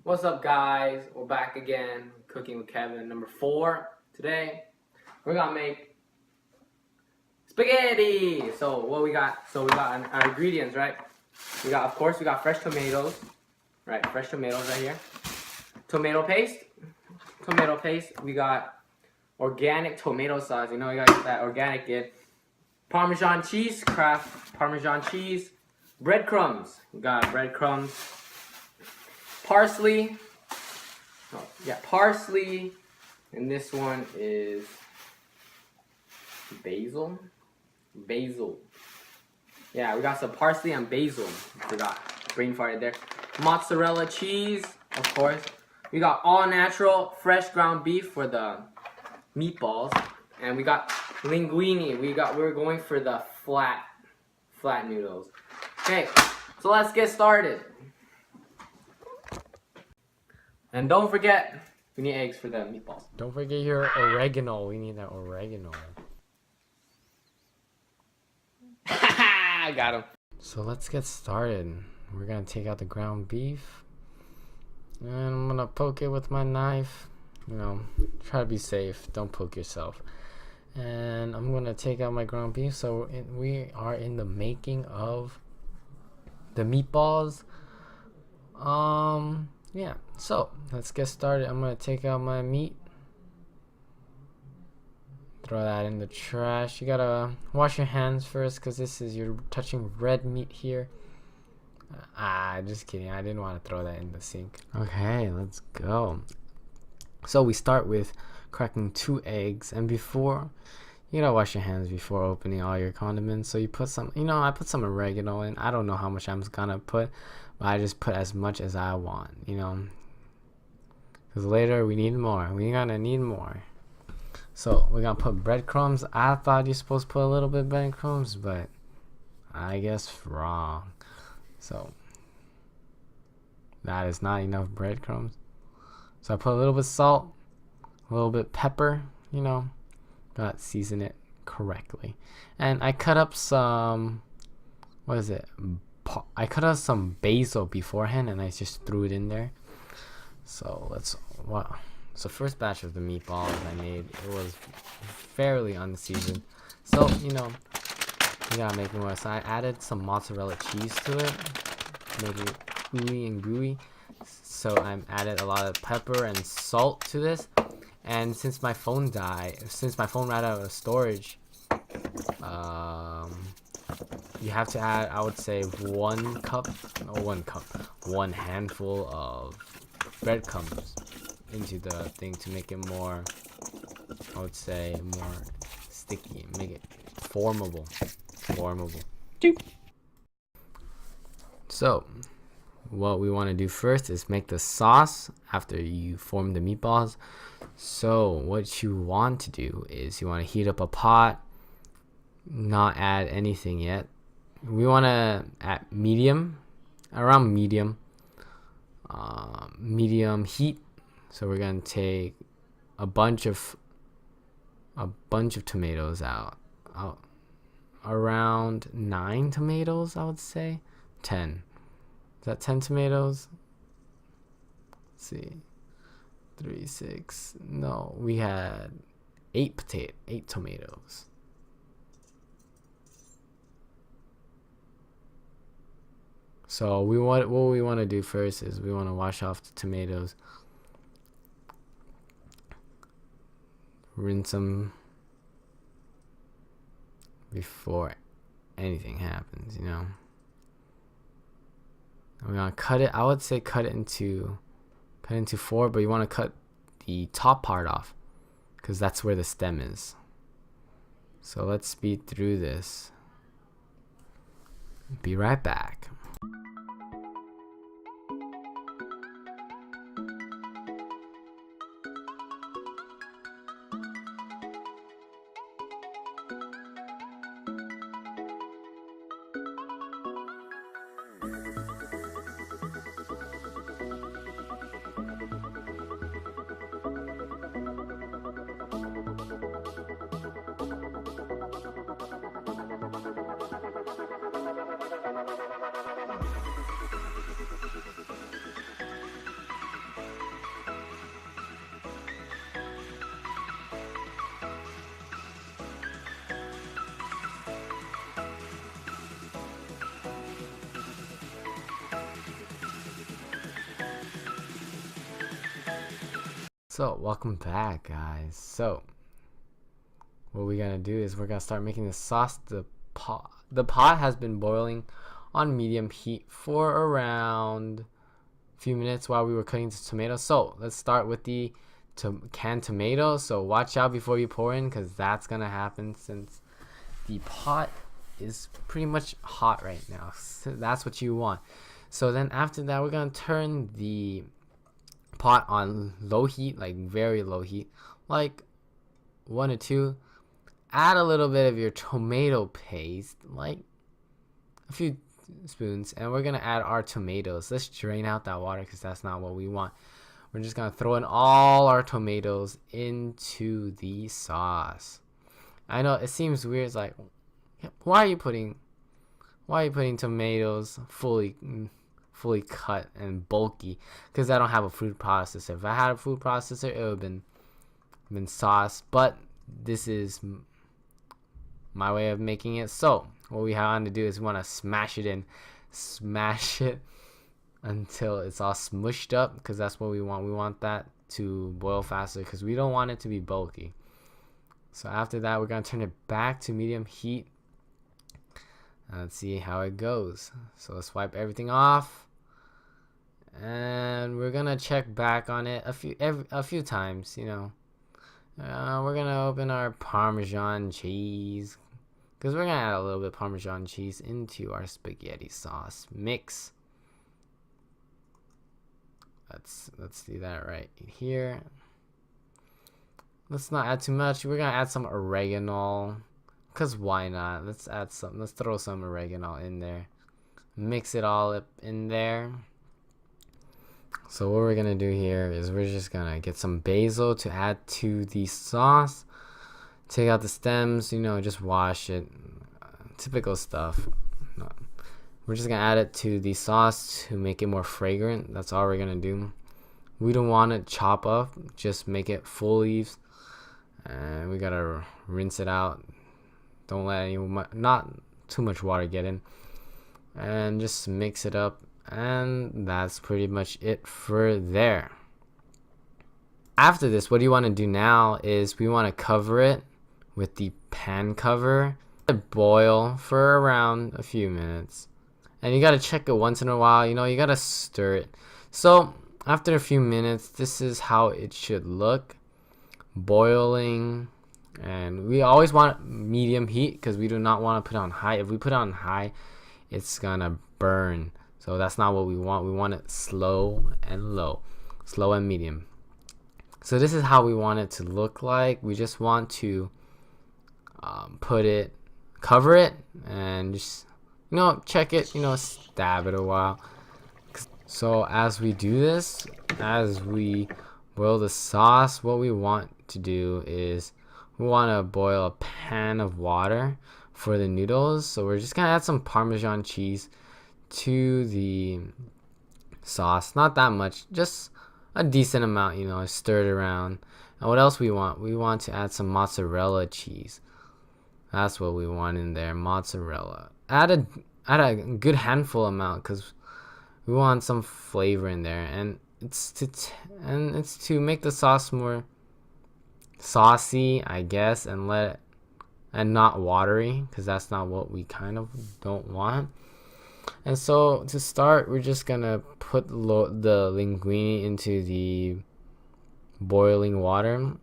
What's up, guys? We're back again, cooking with Kevin, number 4. Today, we're gonna make spaghetti. So what we got? So we got our ingredients, right? We got, of course, we got fresh tomatoes, right? Fresh tomatoes right here. Tomato paste. We got organic tomato sauce. You know, you gotta get that organic good. Parmesan cheese, Kraft Parmesan cheese. Breadcrumbs. We got breadcrumbs. Parsley. Oh, yeah, parsley. And this one is basil. Yeah, we got some parsley and basil. Forgot. Brain farted there. Mozzarella cheese, of course. We got all natural fresh ground beef for the meatballs. And we got linguine. We're going for the flat noodles. Okay, so let's get started. And don't forget, we need eggs for the meatballs. Don't forget your oregano. We need that oregano. I got him. So let's get started. We're gonna take out the ground beef. And I'm gonna poke it with my knife. You know, try to be safe. Don't poke yourself. And I'm gonna take out my ground beef. So we are in the making of the meatballs. Yeah, so let's get started. I'm gonna take out my meat, throw that in the trash. You gotta wash your hands first because you're touching red meat here. Just kidding, I didn't want to throw that in the sink. Okay, let's go. So we start with cracking 2 eggs, and before, you gotta wash your hands before opening all your condiments. So you put some, I put some oregano in. I don't know how much I'm gonna put, but I just put as much as I want, because later we need more. We're gonna need more. So we're gonna put breadcrumbs. I thought you're supposed to put a little bit of breadcrumbs, but I guess wrong. So that is not enough breadcrumbs. So I put a little bit of salt, a little bit of pepper, gotta season it correctly. And I cut up some, I cut up some basil beforehand, and I just threw it in there. So so first batch of the meatballs I made, it was fairly unseasoned. So, you gotta make more. So I added some mozzarella cheese to it, make it ooey and gooey. So I added a lot of pepper and salt to this. And since my phone ran out of storage, you have to add, I would say, 1 handful of breadcrumbs into the thing to make it more, I would say, more sticky, make it formable. So what we want to do first is make the sauce after you form the meatballs. So what you want to do is you want to heat up a pot, not add anything yet. We want to add around medium heat. So we're gonna take a bunch of tomatoes out, around 9 tomatoes, I would say. 10. Is that 10 tomatoes? Let's see. 3, 6. No, we had 8 tomatoes. So what we want to do first is we want to wash off the tomatoes, rinse them before anything happens, We're gonna cut it. I would say cut it into 4, but you want to cut the top part off because that's where the stem is. So let's speed through this. Be right back. So welcome back, guys. So what we're gonna do is we're gonna start making the sauce. The pot has been boiling on medium heat for around a few minutes while we were cutting the tomatoes. So let's start with the canned tomatoes. So watch out before you pour in, because that's gonna happen since the pot is pretty much hot right now. So that's what you want. So then after that, we're gonna turn the pot on low heat, like very low heat, like 1 or 2. Add a little bit of your tomato paste, like a few spoons, and we're gonna add our tomatoes. Let's drain out that water because that's not what we want. We're just gonna throw in all our tomatoes into the sauce. I know it seems weird. It's like, why are you putting tomatoes fully cut and bulky? Because I don't have a food processor. If I had a food processor, it would have been sauce. But this is my way of making it. So what we want to do is we want to smash it until it's all smushed up, because that's what we want. We want that to boil faster because we don't want it to be bulky. So after that, we're gonna turn it back to medium heat. Let's see how it goes. So let's wipe everything off, and we're gonna check back on it a few times. We're gonna open our Parmesan cheese, because we're gonna add a little bit of Parmesan cheese into our spaghetti sauce mix. Let's do that right here. Let's not add too much. We're gonna add some oregano, because why not? Let's throw some oregano in there. Mix it all up in there. So what we're gonna do here is we're just gonna get some basil to add to the sauce. Take out the stems, just wash it. Typical stuff. We're just gonna add it to the sauce to make it more fragrant. That's all we're gonna do. We don't want it chop up, just make it full leaves. And we gotta rinse it out. Don't let not too much water get in, and just mix it up, and that's pretty much it for there. After this, what you want to do now is we want to cover it with the pan cover. Boil for around a few minutes, and you got to check it once in a while. You got to stir it. So after a few minutes, this is how it should look, boiling. And we always want medium heat because we do not want to put it on high. If we put it on high, it's gonna burn. So that's not what we want. We want it slow and low, slow and medium. So this is how we want it to look like. We just want to cover it, and just check it. Stab it a while. So as we do this, as we boil the sauce, what we want to do is we want to boil a pan of water for the noodles. So we're just gonna add some Parmesan cheese to the sauce. Not that much, just a decent amount. Stir it around. And what else we want? We want to add some mozzarella cheese. That's what we want in there, mozzarella. Add a good handful amount, because we want some flavor in there, and it's to make the sauce more saucy, I guess, and not watery, because that's not what we kind of don't want. And so to start, we're just gonna put the linguine into the boiling water, and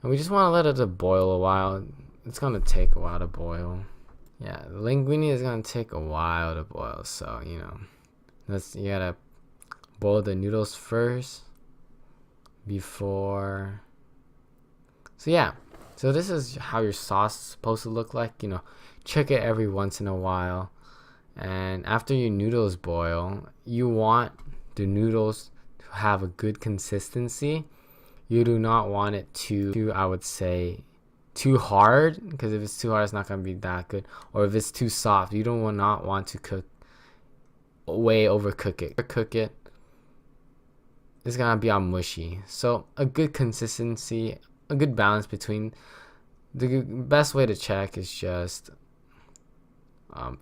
we just want to let it boil a while. It's gonna take a while to boil. Yeah, the linguine is gonna take a while to boil, so you gotta boil the noodles first before. So yeah, so this is how your sauce is supposed to look like. Check it every once in a while. And after your noodles boil, you want the noodles to have a good consistency. You do not want it to, I would say, too hard, because if it's too hard, it's not gonna be that good. Or if it's too soft, you don't not want to overcook it. It's gonna be all mushy. So a good consistency, a good balance between. The best way to check is just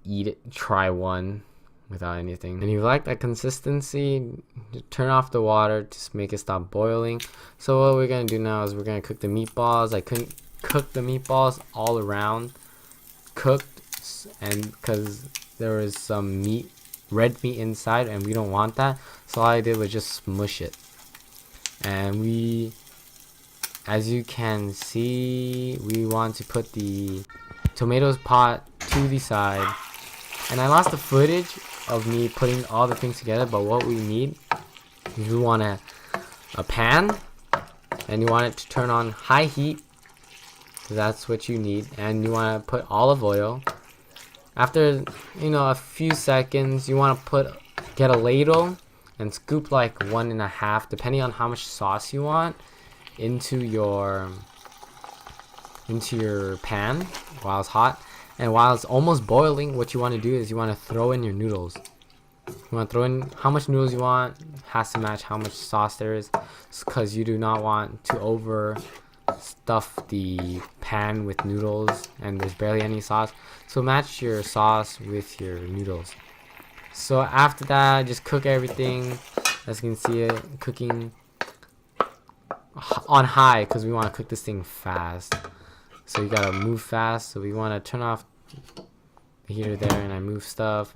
eat it, try one without anything. And if you like that consistency, turn off the water to make it stop boiling. So what we're gonna do now is we're gonna cook the meatballs. I couldn't cook the meatballs all around cooked, and because there was some red meat inside, and we don't want that. So all I did was just smush it. And as you can see, we want to put the tomatoes pot to the side. And I lost the footage of me putting all the things together, but what we need is we want a pan, and you want it to turn on high heat, because that's what you need. And you want to put olive oil. After a few seconds, you want to get a ladle and scoop like 1.5, depending on how much sauce you want, into your pan while it's hot. And while it's almost boiling, what you want to do is you want to throw in your noodles. You want to throw in how much noodles you want. Has to match how much sauce there is, because you do not want to over stuff the pan with noodles and there's barely any sauce. So match your sauce with your noodles. So after that, just cook everything. As you can see, it cooking on high, because we want to cook this thing fast. So you gotta move fast. So we want to turn off the heater there, and I move stuff,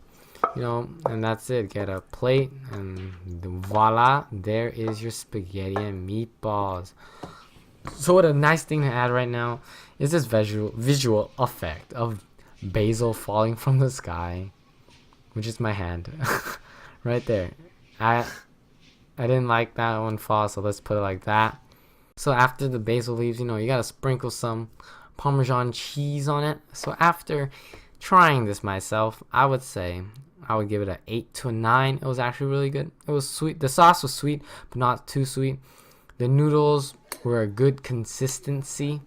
and that's it. Get a plate, and voila, there is your spaghetti and meatballs. So what a nice thing to add right now is this visual effect of basil falling from the sky, which is my hand right there. I didn't like that one fall, so let's put it like that. So after the basil leaves, you gotta sprinkle some Parmesan cheese on it. So after trying this myself, I would say I would give it an 8 to a 9. It was actually really good. It was sweet. The sauce was sweet, but not too sweet. The noodles were a good consistency.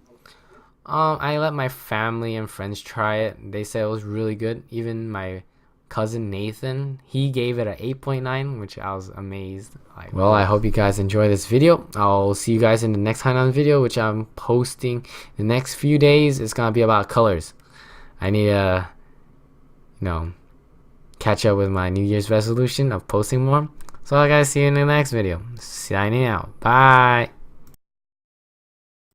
I let my family and friends try it. They said it was really good. Even my cousin Nathan, he gave it an 8.9, which I was amazed. Well, I hope you guys enjoy this video. I'll see you guys in the next Hainan video, which I'm posting the next few days. It's gonna be about colors. I need to catch up with my New Year's resolution of posting more. So I guys see you in the next video. Signing out. Bye.